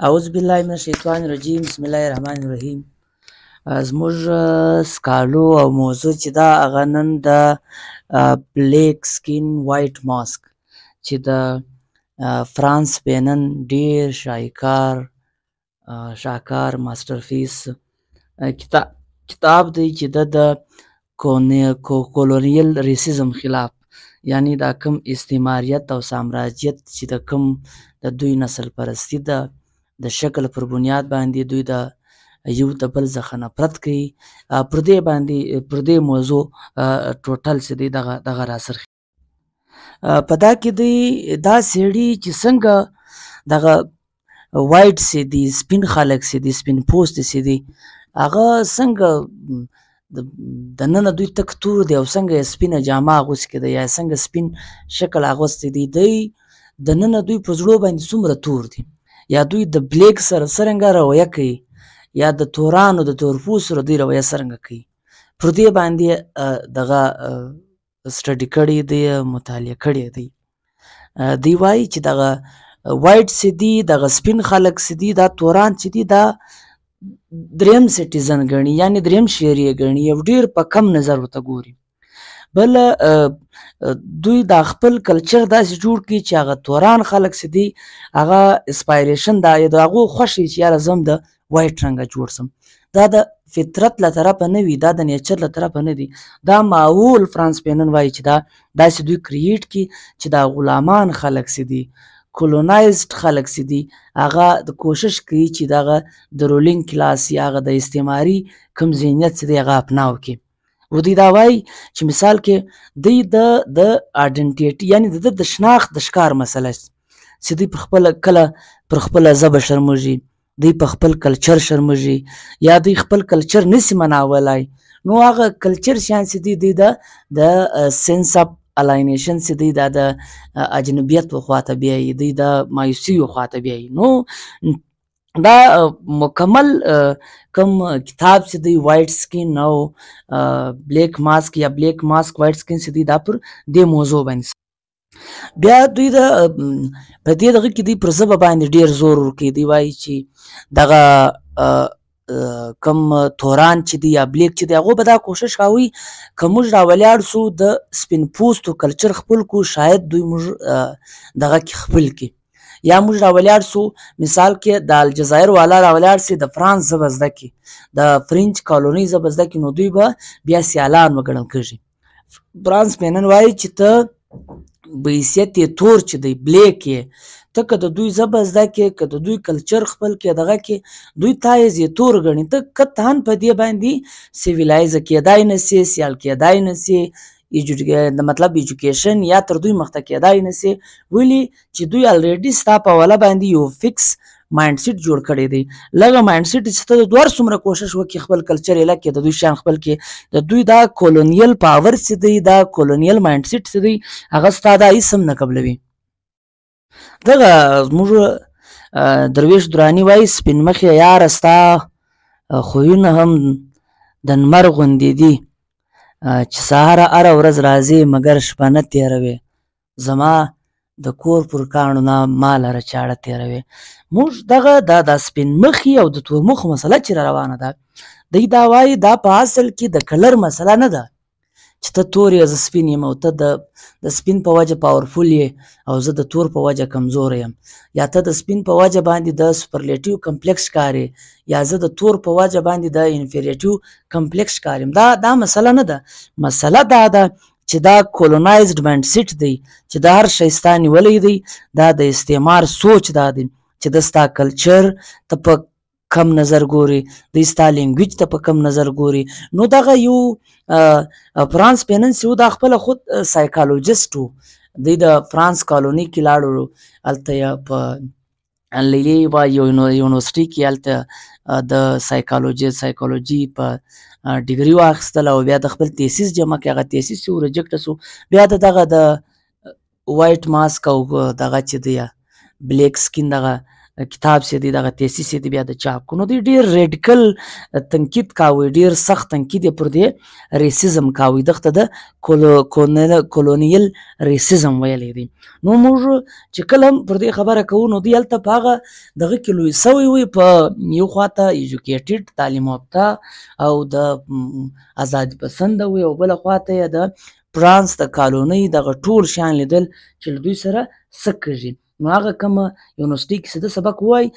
اعوذ بالله من الشیطان الرجیم بسم الله الرحمن الرحیم. زموږ سکالو او موضوع چې دا هغه نن د بلیک سکین وایټ ماسک چې د فرانس بینن ډیر شاهکار ماسټرفیس کتاب دی چې د کولونیل ریسیزم خلاف، یعنی دا کم استعماریت او سامراجیت چې د کم د دوی نسل پرستی ده د شکل پر بنیاد باندې دوی د یو د بل څخه نفرت کوي. پر دې موضوع ټوټل چې دی دغه راسره په دا کې دی دا سړي چې څنګه دغه وایټ سي دي، سپین خلک سي دي، سپین پوست سي دي، هغه څنګه د ننه دوی تک تور دی او څنګه یې سپینه جامه اغوستې ده یا څنګه سپین شکل اغوستی دی، دی د ننه دوی په زړه باندې څومره تور دي، یا دوی د بلیک سره څرنګه رویه کوي، یا د تورانو د تورپوستو سره دوی رویه څرنګه کوي. پر دې باندې دغه سټډي کړی دی، مطالعه کړی دی. دی وایي چې دغه وایټ چې دي، دغه سپین خلک چې دي، دا توران چې دي دا دریم سټیزن ګڼي، یعنی دریم شهری ګڼي، یو ډیر په کم نظر ورته ګوري. بل دوی دا خپل کلچر داسې جوړ کړي چې هغه توران خلک چې دي هغه اسپایریشن دا د هغو خوښ وي چې یاره زه هم د وایټ رنګه جوړ سم. دا د فطرت له طرفه نه وي، دا د نیچر له طرفه نه دي، دا معول فرانس پینن وایي چې دا داسې دوی کریټ کړي چې دا غلامان خلک چې دي، کولونایزډ خلک چې دي، هغه د کوشش کوي چې دغه د رولینګ کلاس یا هغه د استعماري کم ذهنیت چې دی هغه اپناو کړي. و دوی دا وایي چې مثال کې دوی د آیډنټیټي یعنی د شناخت د ښکار مسله چې دوی کله پر خپله ژبه شرمېږي، دوی په خپل کلچر شرمېږي، یا دوی خپل کلچر نسي مناولی، نو هغه کلچر شیان چې دوی د سینس اف الاینیشن چې دوی د اجنبیت خواته بیایي، دوی د مایوسیو خواته بیایي. نو دا مکمل کم کتاب چې دی وایټ سکین او بلیک ماسک یا بلیک ماسک وایټ سکین چې دی دا پر دې موضوع باندې. بیا دوی په دې دغه کې دوی پر ژبه باندې ډیر زور ورکوي. دوی وایي چې دغه کم توران چې دی یا بلیک چې دی هغو به دا کوشش کوي که موږ راولاړ سو د سپین پوستو کلچر خپل کو، شاید دوی موږ دغه کې خپل کې، یا موږ راولاړ سو مثال کې د الجزایر والا راولاړ سي د فرانس ژبه زده کړي، د فرینچ کالوني ژبه زده کړي، نو دوی به بیا سیالان وګڼل کېږي. فرانس پینن وایي چې ته به حیثیت یې تور چې دی بلیک یې، ته که د دوی ژبه زده کړې، که د دوی کلچر خپل کې دغه کې، دوی تا یې تور ګڼي، ته قطعا په دې باندې سیویلایزه کېدای نه سې، سیال کېدای نه سې، مطلب ایجوکیشن یا تر دوی مخته کېدای نه سې، ولې چې دوی الریډي ستا په حواله باندې یو فکس مایند سیټ جوړ کړی دی. لږه مایند سیټ چې ته د دوه څومره کوشش وکړي خپل کلچر یې لکه د دوی شان خپل کې، د دوی دا کولونیل پاور چې دی، دا کولونیل مایند سیټ چې دی، هغه ستا دا هېڅ هم نه قبلوي. دغه زموږ درویش دراني وایي سپین مخې یاره ستا خویونه هم د لمر غوندې دي، چې سهاره هره ورځ راځې مګر شپه نه تېروې، زما د کور پر کاڼو نه ما لره چاړه تېروې. موږ دغه دا سپین مخي او د تور مخو مسله چې را روانه ده، دوی دا وایي دا په اصل کې د کلر مسله نه ده چې ته تور یې زه سپین یم، او ته د سپین په وجه پاورفول یې او زه د تور په وجه کمزوره یم، یا ته د سپین په وجه باندې د سپرلیټیو کمپلیکس ښکارې، یا زه د تور په وجه باندې د انفیریټیو کمپلیکس ښکاریم. دا مسله نه ده. مسله دا ده چې دا کولونایزډ مایند سیټ دی چې د هر شی ستا نیولی دی، دا د استعمار سوچ دا دی چې د ستا کلچر ته په کم نظر ګوري، دوی ستا لینګویج ته په کم نظر ګوري. نو دغه یو فرانس پینن چې و دا خپله خود سایکالوجسټ و، دوی د فرانس کالوني کې لاړو، هلته یې په لیلې یونیورسټي کې هلته د سایکالوجي په ډګري واخیستله او بیا د خپل تیسیس جمع کړي، هغه تیسیس یې ریجکټه سو، بیا دغه د وایټ ماسک او دغه چې دی بلیک سکین دغه کتاب چې دی دغه تیسیس یې دی بیا د چاپ کړو. نو دوی ډېر ریډیکل تنقید کاوه، ډېر سخت تنقید یې پر دې ریسیزم کاوه، دغه ته د کولونیل ریسیزم ویلی دی. نو موږ چې کله هم پر دې خبره کوو نو دوی هلته په هغه دغه کې لوی سوی وي، په یو خواته ایجوکیټډ تعلیم یافته او د ازادي پسنده وي، او بله خواته یې د فرانس د کالونۍ دغه ټول شیان لیدل چې له دوی سره څه کېږي. نو هغه کومه یونیورسټۍ کې چې ده سبق ووایي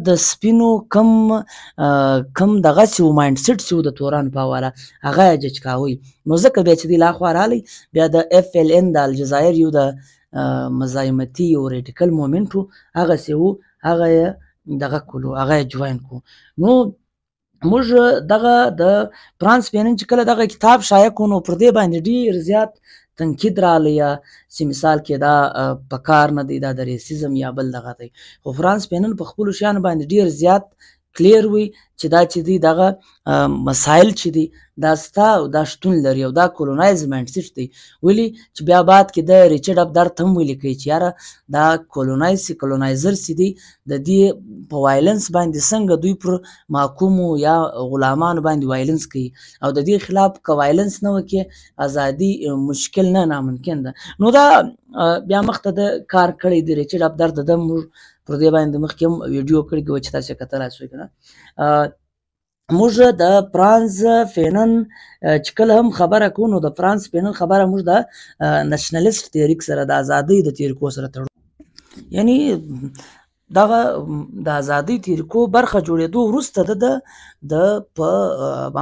د سپینو کم دغسې و مایند سیټ چې و د تورانو په حواله هغه یې جج کاوه. نو ځکه بیا چې دی له هاخوا راغلی بیا د FLN د الجزایر یو د مزاحمتي یو ریډیکل مومنټ و، هغسې و، هغه یې دغه کولو، هغه یې جوین کړو. نو موږ دغه د فرانس فینن چې کله دغه کتاب شایع کړو نو پر دې باندې ډېر زیات تنقید راغلی، یا چې مثال کې دا په کار نه دی، دا د ریسیزم یا بل دغه دی. خو فرانس فینن په خپلو شیانو باندې ډېر زیات کلیر وي چې دا چې دی دغه مسایل چې دی دا ستا او دا شتون لري، او دا کولونایز مایند سیټ دی. ولې چې بیا بعد کې د ریچارډ ابدار ته هم ویلي کوي چې یاره دا کولونایزر چې دی د دې په وایلنس باندې څنګه دوی پر محکومو یا غلامانو باندې وایلنس کوي، او د دې خلاف که وایلنس نه وکړي ازادي مشکل نه ناممکن ده. نو دا بیا مخته د کار کړی دی ریچارډ ابدار د موږ پر دې باندې مخکې هم ویډیو کړی وه چې تاسو یې کتلی شئ که نه. موږ د فرانس فینن چې کله هم خبره کوو نو د فرانس فینن خبره موږ د نشنلیست تحریک سره د ازادۍ د تحریکو سره تړو، یعنی دغه د ازادۍ تحریکو برخه جوړېدو وروسته د په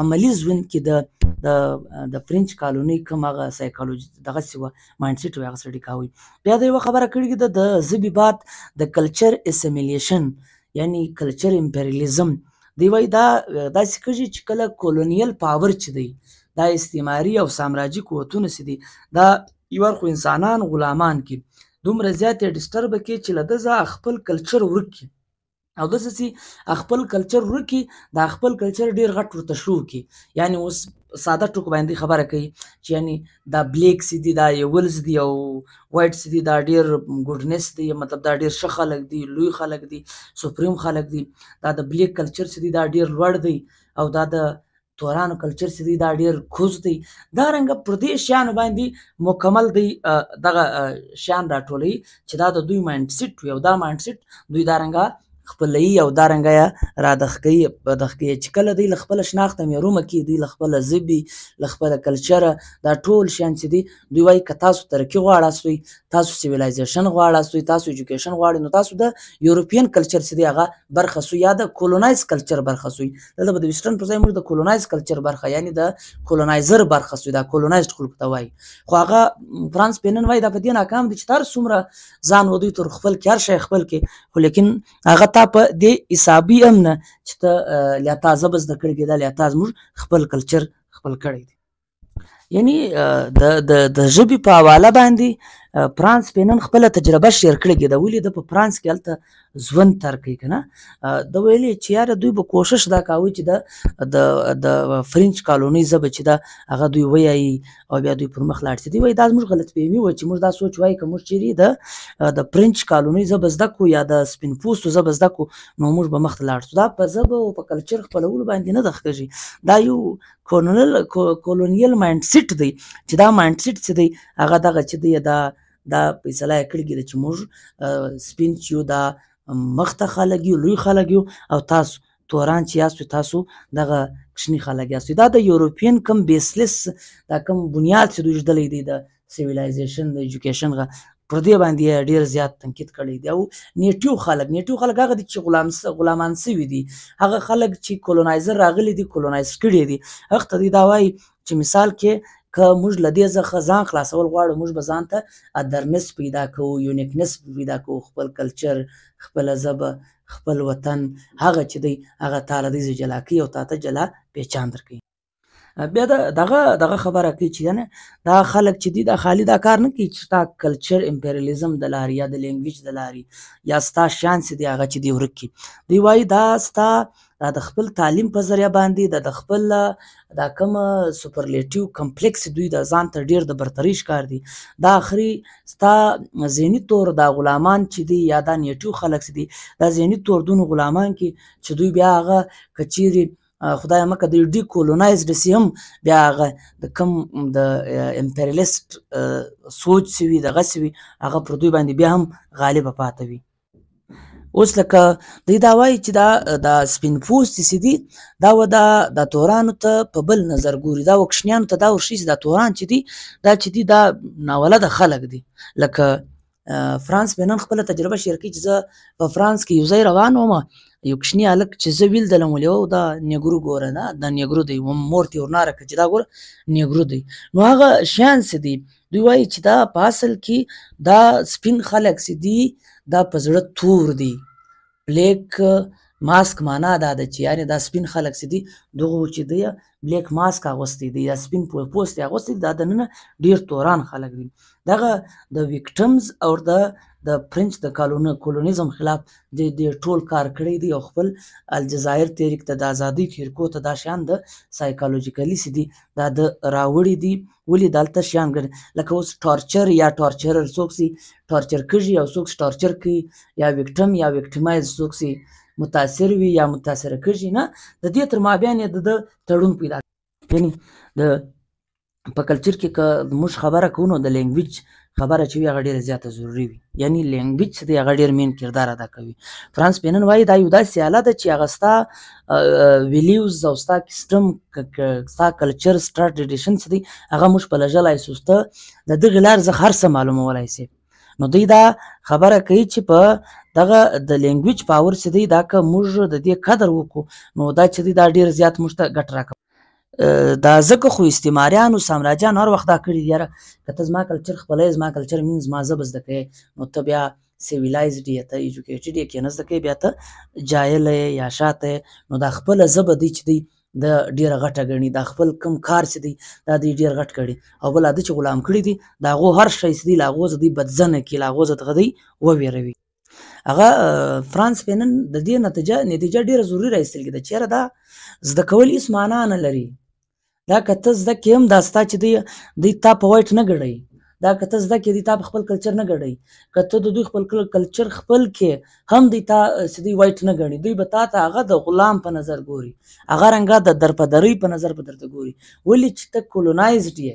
عملي ژوند کې د فرنچ کالونۍ کوم هغه سایکالوجي دغسې وه مایند سیټ وي هغه سړي کاوه. بیا د یوه خبره کړې ده د ژبې بعد د کلچر اسیمیلیشن یعنی کلچر امپریالیزم. دی وایي دا داسې کېږي چې کله کولونیل پاور چې دی دا استعماري او سامراجي قوتونه چې دي دا یو اړخ انسانان غلامان کړي، دومره زیات یې ډسټرب کړي چې له ده ځه خپل کلچر ورک کړي، او داسې چې خپل کلچر ورک کړي دا خپل کلچر ډېر غټ ورته شو کړي. یعنې اوس ساده ټکو باندې خبره کوي چې یعنې دا بلیک چې دي دا یولز دي او وایټ چې دي دا ډېر ګوډنس دي، مطلب دا ډېر ښه خلک دي، لوی خلک دي، سپریم خلک دي. دا د بلیک کلچر چې دی دا ډېر لوړ دی، او دا د تورانو کلچر چې دی دا ډېر کوز دی. دارنګه پر دې شیانو باندې مکمل دی دغه شیان راټولوي چې دا د دوی مایند سیټ وي، او دا مایند سیټ دوی دارنګه خپلوي او دارنګه یې رادخ کوي چې کله دوی له خپله شناخته محرومه کړي، دوی له خپله ژبې له خپله کلچره دا ټول شیان چې دي دوی وایي که تاسو ترقي غواړاستئ، تاسو سیویلایزیشن غواړاستئ، تاسو ایجوکیشن غواړئ، نو تاسو د یوروپین کلچر چې دی هغه برخه سوی یا د کولونایز کلچر برخه سوی. دلته به د ویسټرن پر ځای موږ د کولونایز کلچر برخه یعنی د کولونایزر برخه سوی، دا کولونایزډ خلکو ته وایي. خو هغه فرانس فینن وایي دا په دې ناکام دي چې تر څومره ځان ودوی تر خپل کې هر شی خپل کې، خو لیکن هغه تا په دې حسابي هم نه چې ته لیا تا ژبه زده کړې ده، لیا تا زموږ خپل کلچر خپل کړی دی. یعنی د ژبې په حواله باندې فرانس فینن خپله تجربه شیر کړې ده. ولې ده په فرانس کې هلته ژوند تیر کوي که نه، ده ویلې چې یاره دوی به کوشش دا کاوه چې د فرنچ کالونۍ ژبه چې ده هغه دوی ویایي او بیا دوی پر مخ لاړ شي. دوی وایي دا زموږ غلط فهمي وه چې موږ دا سوچ وایي که موږ چیرې د فرنچ کالونۍ ژبه زده کړو یا د سپین پوستو ژبه زده کړو نو موږ به مخته لاړ شو. دا په ژبه او په کلچر خپلولو باندې نه ده ښکېږي، دا یو کولونیل مایند سیټ دی چې دا مایند سیټ چې دی هغه دغه چې دی دا فیصله یې کړې ده چې موږ سپین چې یو دا مخته خلک یو، لوی خلک یو، او تاسو توران چې یاستو تاسو دغه کوچني خلک یاستو. دا د یوروپین کم بیسلیس دا کم بنیاد چې دوی ږدلی دی د سیویلایزیشن د ایجوکیشن پر دې باندې ډېر زیات تنقید کړی دی. او نیټیو خلک هغه دي چې غلامان سوي دي، هغه خلک چې کولونایزر راغلي دي، کولونایز کړي دي، هغه ته دوی دا وایي چې مثال کې که موږ له دې څخه ځان خلاصول غواړو موږ به ځان ته ادرنس پیدا کوو، یونیکنس پیدا کوو، خپل کلچر، خپله ژبه، خپل وطن هغه چې دی هغه تا له دې جلا کوي او تا ته جلا پهچان درکوي. بیا دغه خبره کوي چې نه دا خلک چې دي دا خالي دا کار نه کوي چې ستا کلچر امپریالیزم د لارې یا د لینګویج د لارې یا ستا شان چې دی هغه چې دی ورک کړي. دوی وایي دا ستا د خپل تعلیم په ذریعه باندې د خپل دا کوم سوپرلیټیو کمپلیکس دوی د ځان ته ډیر د برتري ښکار دي. دا اخري ستا ذهني طور دا غلامان چې دي یا دا نیټیو خلک چې دي دا ذهني طور دونه غلامان کې چې دوی بیا هغه که چیرې خدای مکه د ډي کولونایزډ سي هم بیا هغه د کوم د امپریالیسټ سوچ سوي دغه سوي هغه پر دوی باندې بیا هم غالبه پاته وي. اوس لکه دوی دا وایي چې دا سپین پوستي چې دي دا د تورانو ته په بل نظر ګوري، دا وکشنیانو ته دا ورښیي چې دا توران چې دي دا ناولده خلک دي. لکه فرانس مې نن خپله تجربه شیر کړي چې زه په فرانس کې یو ځای روان وم، یو کوچني هلک چې زه ولیدلم ولې او دا نیګرو ګوره نه دا نیګرو دی مور تې ورناره کړه چې دا ګوره نیګرو دی. نو هغه شیان څه دي دوی وایي چې دا په اصل کې دا سپین خلک چې دي دا په زړه تور دي. بلیک ماسک معنا دا ده چې یعنې دا سپین خلک چې دي دغو چې دی بلیک ماسک اغوستی دی یا سپین پوست اغوستی دی دا دننه ډیر توران خلک دي. دغه د ویکټمز او د فرنچ د کولونیزم خلاف د ټول کار کړی دی او خپل الجزایر تحریک ته د ازادۍ فرقو ته دا شیان د سایکالوجیکلي چې دي دا د راوړي دي. ولې دلته شیان ګڼي لکه اوس ټارچر یا ټارچرر څوک سي ټارچر کږي او څوک ټارچر کوي یا ویکټم یا ویکټمایز څوک سي متاثر وي یا متاثره کږي نه د دې تر مابین د تړون پیدا یعنی د په کلچر کې که موږ خبره کوو نو د لینګویج خبره چې وي هغه ډېره زیاته ضروري وي، یعنی لینګویج چې دی هغه ډېر مین کردار ادا کوي. فرانس پینن وایي دا یو داسې آله ده چې هغه ستا ویلیوز او ستا سیسټم ستا کلچر ستا ټریډیشن چې دی هغه موږ په لژلی سو سته د دغې لارې څخه هر څه معلومولی سي. نو دوی دا خبره کوي چې په دغه د لینګویج پاور چې دی دا که موږ د دې قدر وکړو نو دا چې دی دا ډېر زیات موږ ته ګټه راکوي. دا ځکه خو استعماریانو سامراجیانو هر وخت دا کړي دي یاره که ته زما کلچر خپلی زما کلچر مین زما ژبه زده کوې نو ته بیا سیویلایزډ یې ته ایجوکیټډ یې که نه زده کوې بیا ته جاهله یې یا شاته یې. نو دا خپله ژبه دی چې دی د ډېره غټه ګڼي، دا خپل کوم کار چې دی دا دوی ډېر غټ کړي او بل ده چې غلام کړي دي د هغو هر شی چې دی له هغو څخه دوی بدځنه کړي له هغو څخه دوی وویروي. هغه فرانس فینن د دې نتیجه ډېره ضروري راایستل کېده چې یاره دا زده کول هېڅ معنا نه لري. دا که ته زده کړې هم دا ستا چې دوی تا په وایټ نه ګڼئ، دا که ته زده کړې دوی تا په خپل کلچر نه ګڼئ، که ته د دوی خپل کلچر خپل کې هم دوی تا چې دوی وایټ نه ګڼي، دوی به تا ته هغه د غلام په نظر ګوري، هغه رنګه د درپدرۍ په نظر به درته ګوري. ولې چې ته کولونایزډ یې.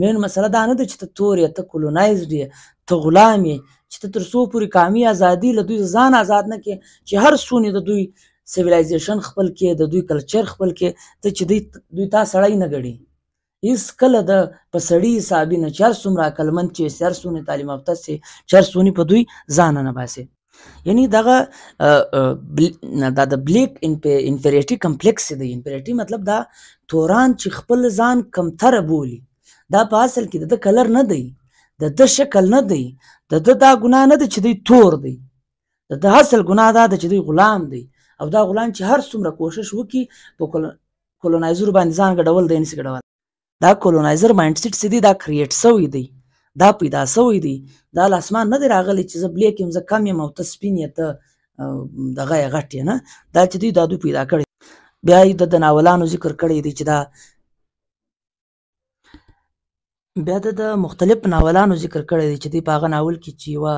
مین مسله دا نه ده چې ته تور یې، ته کولونایزډ یې، ته غلام یې چې ته تر څو پورې قامي ازادي له دوی ځان آزاد نه کړې چې هر څونه د دوی سیویلایزیشن خپل کې د دوی کلچر خپل کې ته چې دوی تا سړی نه ګڼي. هېڅ کله د په سړي حسابي نه چې هر څومره عقلمند چې هر څونه تعلیم یافته سي چې هر څونه په دوی ځان نه باسي. یعنی دغه دا د بلیک انفیریټي کمپلیکس دی. انفیریټي مطلب دا توران چې خپل ځان کمتره بولي دا په اصل کې د کلر نه دی، د شکل نه دی، د دا ګناه نه ده چې دوی تور دی، د اصل ګناه دا ده چې دوی غلام دی او دا غلام چې هر څومره کوشش وکړي په کولونایزر باندې ځان ګډول دی نسي ګډول. دا کولونایزر مایند سیټ چې دی دا کریټ سوی دی، دا پیدا سوی دی، دا له اسمان نه دی راغلی چې زه بلیک یم زه کم یم او ته سپین یې ته دغه یې غټ یې نه، دا چې دوی دا دوی پیدا کړی. بیا یې د ناولانو ذکر کړی دی چې دا بیا د مختلف ناولانو ذکر کړی دی چې دوی په هغه ناول کې چې یوه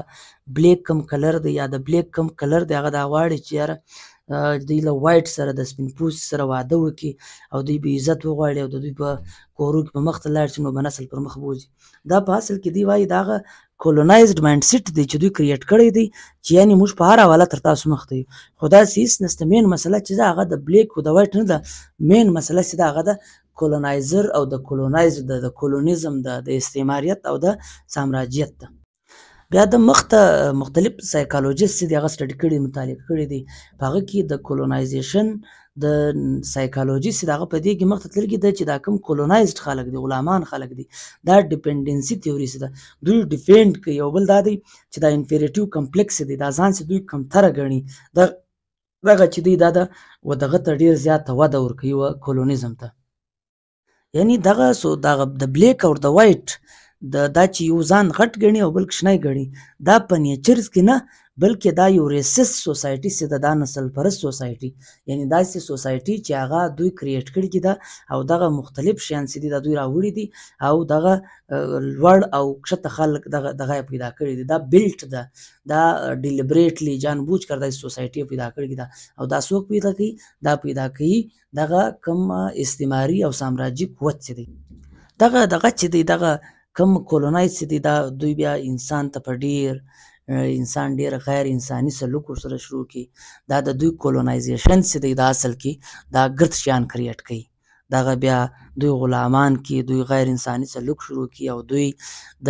بلیک کم کلر دی یا د بلیک کم کلر دی هغه دا غواړي چې یاره دوی له وایټ سره د سپین پوست سره واده وکړي او دوی به عزت وغواړي او د دوی په کورو کې په مخ ته لاړ شي نو به نسل پر مخ بوځي. دا په اصل کې دوی وایي دا هغه کولونایزډ مایند سیټ دی چې دوی کریټ کړی دی چې یعنې موږ په هر حواله تر تاسو مخ ته یو. خو داسې هېڅ نشته. مین مسله چې ده هغه د بلیک او د وایټ نه ده، مین مسله چې ده هغه د کولونایزر او د کولونایزډ د کولونیزم د استعماریت او د سامراجیت ده. بیا د مخته مختلف سایکالوجیست دي هغه سټډي کړي مطالعه کړي دي په هغه کې د کولونایزیشن د سایکالوجیست دغه په دې کې مخته تللي ده چې دا کوم کولونایزډ خلک دي غلامان خلک دي دا ډیپنډنسي تیوري ده دوی ډیفینډ کوي. او بل دا دی چې دا انفیریټیو کمپلیکس دی دا ځان چې دوی کمتره ګڼي دغه چې دی دا د دغه ته ډېر زیاته وده ورکوي کولونیزم ته. یعنی دغه د بلیک او د وایټ دا چې یو ځان غټ ګڼي او بل کوچنی ګڼي، دا په نیچرز کې نه بلکې دا یو ریسس سوسایټي چې دا نسل پرست سوسایټي، یعنی داسې سوسایټي چې هغه دوی کریټ کړي دي او دغه مختلف شیان چې دي دا دوی راوړي دي او دغه لوړ او کښته خلک دغه پیدا کړي دي، دا بیلټ ده، دا ډیلیبریټلی جان بوجھ کر دا سوسایټي پیدا کړي ده. او دا څوک پیدا کوي؟ دا پیدا کوي دغه کم استعماري او سامراجي قوت چې دی، دغه چې دی دغه کم کولونایز چې دی، دا دوی بیا انسان ته په انسان ډیر غیر انساني سلوک سره شروع کی. دا د دوی کولونایزیشن چې دی دا اصل کې دا ګرد شیان کریټ کوي، دغه بیا دوی غلامان کی، دوی غیر انساني سلوک شروع کی او دوی د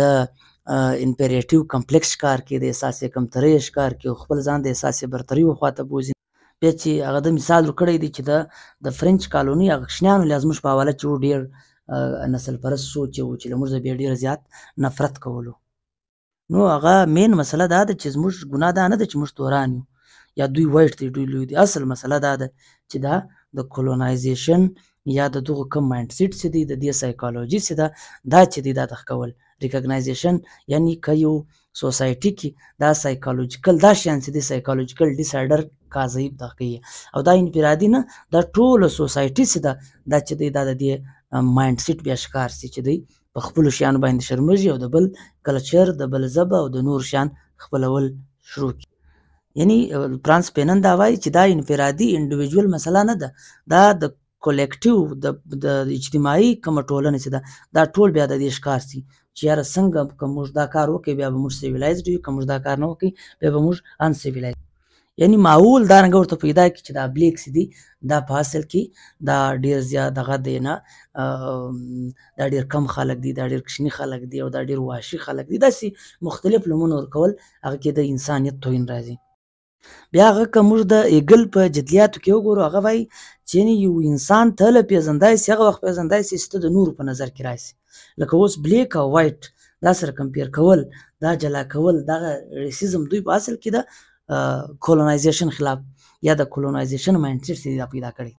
امپیریټیو کمپلیکس کار کې د احساس کمترۍ ښکار کې او خپل ځان د احساس برتري خواته بوزي. بیا چې هغه د مثال ورکړی دی چې د فرنچ کالوني هغه کوچنیانو له زموږ په حواله چې ډیر نسل پرست سوچ و چې له موږ بیا ډیر زیات نفرت کولو. نو هغه مین مسله دا ده چې زموږ ګناه دا نه ده چې موږ توران یو یا دوی وایټ دی دوی لوی دی، اصل مسله دا ده چې دا د کولونایزیشن یا د دغه کم مایند سیټ چې دی د دې سایکالوجي چې دا چې دی دا تخکول ریکګنایزیشن، یعنی که یو سوسایټي کې دا سایکالوجیکل دا شیان چې دی سایکالوجیکل ډیسایډر کازیب دا کوي او دا انفرادي نه، دا ټول سوسایټي چې دا چې دی دا د دې مایند سیټ بیا ښکار سي چې دی په خپل شیان باندې شرمېږي او د بل کلچر د بل ژبه او د نور شیان خپلول شروع کی. یعنی فرانس پینن دا وایي چې دا انفرادي انډیویجوال مسله نه ده، دا د کولیکټیو د اجتماعي کوم ټولنه چې دا ټول بیا د دې ښکار سي چې یاره څنګه که موږ دا کار وکړي بیا به موږ سیویلایزډ یو، که موږ دا کار نه وکړي بیا به موږ ان سیویلایزډ. یعنی معول دا رنګه ورته پیدا کړي چې دا بلیک چې دي دا په اصل کې دا ډیر زیات دغه دی نه، دا ډیر کم خلک دي، دا ډیر کوچني خلک دي او دا ډیر وحشي خلک دي، داسې مختلف نومونه ورکول هغه کې د انسانیت توهین راځي. بیا هغه که موږ د ایګل په جدلیاتو کې وګورو هغه وایي چې یو انسان ته له پیژندای سي هغه وخت پیژندای سي چې د نورو په نظر کې راشي، لکه اوس بلیک او وایټ دا سره کمپیر کول، دا جلا کول، دغه ریسیزم دوی په اصل کې د کولونایزیشن خلاف یا د کولونایزیشن مایند سیټ دا پیدا کړي.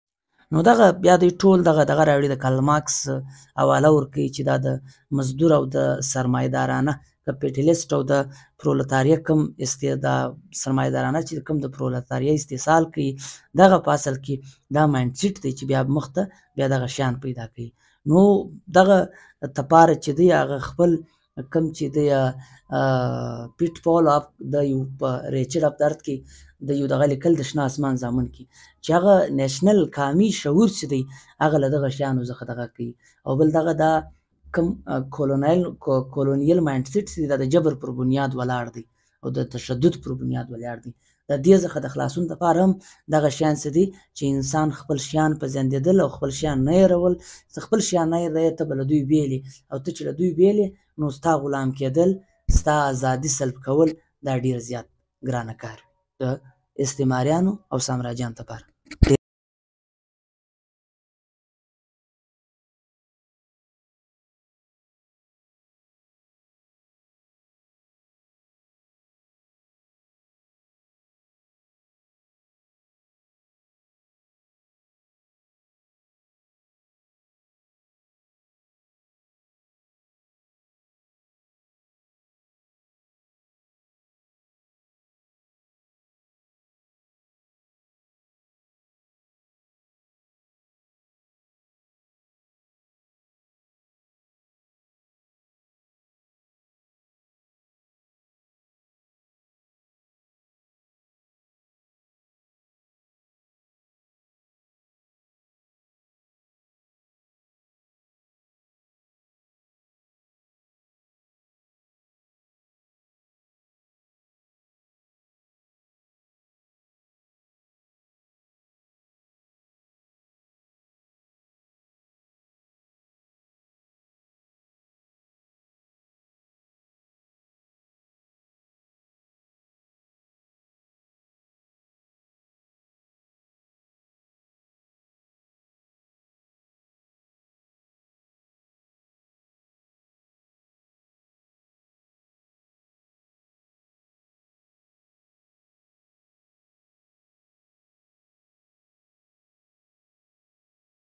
نو دغه بیا دوی ټول دغه راوړي د کارل مارکس حواله ورکوي چې دا د مزدور او د سرمایه‌دارانه کپیټالیست او د پرولتاریا کم دا سرمایه‌دارانه چې کم د پرولتاریا استحصال کوي دغه په اصل کې دا مایند سیټ دی چې بیا مخته بیا دغه شیان پیدا کوي. نو دغه تپاره چې دی هغه خپل کم چې دی پیټ پال اپ د یو ریچر اپ درد کې د یو دغه لیکل د شنه اسمان زامن کې چې هغه نیشنل قامي شعور چې دی هغه له دغه شیانو څخه دغه کوي او بل دغه دا کم کولونیل مایند سیټ چې د جبر پر بنیاد ولاړ دی او د تشدد پر بنیاد ولاړ دی، د دې څخه د خلاصون لپاره هم دغه شیان څه دي چې انسان خپل شیان پېژندل او خپل شیان نه هېرول، خپل شیان نه هېروې ته به له دوی بیلې او ته چې له دوی بیلې نو ستا غلام کېدل، ستا ازادي سلب کول دا ډېر زیات ګرانه کار د استعماریانو او سامراجیانو لپاره.